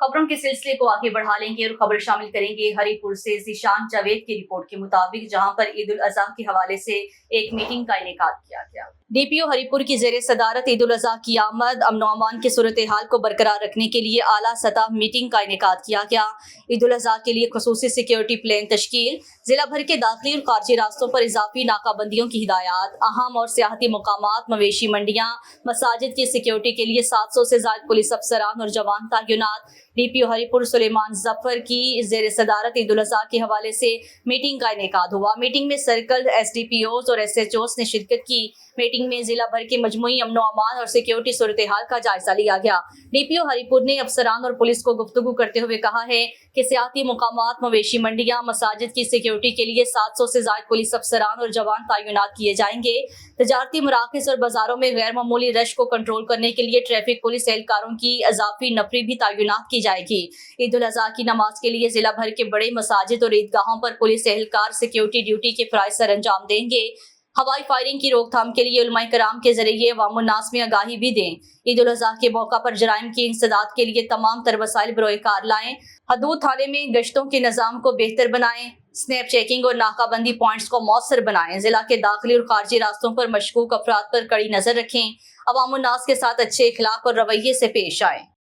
खबरों के सिलसिले को आगे बढ़ा लेंगे और खबर शामिल करेंगे हरिपुर से ज़ीशान जावेद की रिपोर्ट के मुताबिक, जहां पर ईद उल अज़हा के हवाले से एक मीटिंग का इनेकाद किया गया। डीपीओ हरिपुर की ज़ेरे सदारत ईद उल अज़हा की आमद अमन व अमान की सूरत हाल को बरकरार रखने के लिए आला सतह मीटिंग का इनेकाद किया गया। ईद उल अज़हा के लिए खुसूसी सिक्योरिटी प्लान तश्कील, जिला भर के दाखिली और खारजी रास्तों पर इजाफी नाकाबंदियों की हिदायत, अहम और सियाहती मकामात, मवेशी मंडियाँ, मसाजिद की सिक्योरिटी के लिए 700 से ज़ायद पुलिस अफसरान और जवान तैनात। डीपीओ हरिपुर सुलेमान जफर की ज़ेरे सदारत ईद उल अज़हा के हवाले से मीटिंग का इनेकाद हुआ। मीटिंग में सर्कल एसडीपीओज और एसएचओज ने शिरकत की। मीटिंग में जिला भर के मजमूई अमन अमान और सिक्योरिटी सूरत हाल का जायजा लिया गया। डीपीओ हरिपुर ने अफसरान और पुलिस को गुफ्तगू करते हुए कहा है कि सियाती मुकामात, मवेशी मंडियाँ, मसाजिद की सिक्योरिटी के लिए 700 से ज़ायद पुलिस अफसरान और जवान तैनात किए जाएंगे। तजारती मराकज़ और बाजारों में गैर मामूली रश को कंट्रोल करने के लिए ट्रैफिक पुलिस एहलकारों की इजाफी नफरी भी तैनात की जाएगी। ईद उल अज़हा की नमाज के लिए जिला भर के बड़े मसाजिद और ईदगाहों पर पुलिस एहलकार सिक्योरिटी ड्यूटी के फराइज सर अंजाम देंगे। हवाई फायरिंग की रोकथाम के लिए उलमाए कराम के जरिए अवामुन नास में आगाही भी दें। ईद उल अज़हा के मौका पर जराइम की इंसदाद के लिए तमाम तर वसाइल बरोए कार लाएं। हदूद थाने में गश्तों के निज़ाम को बेहतर बनाएं। स्नैप चेकिंग और नाकाबंदी पॉइंट्स को मौसर बनाएं। जिला के दाखिली और खारजी रास्तों पर मशकूक अफराद पर कड़ी नजर रखें। अवामुन नास के साथ अच्छे इखलाक और रवैये से पेश आएं।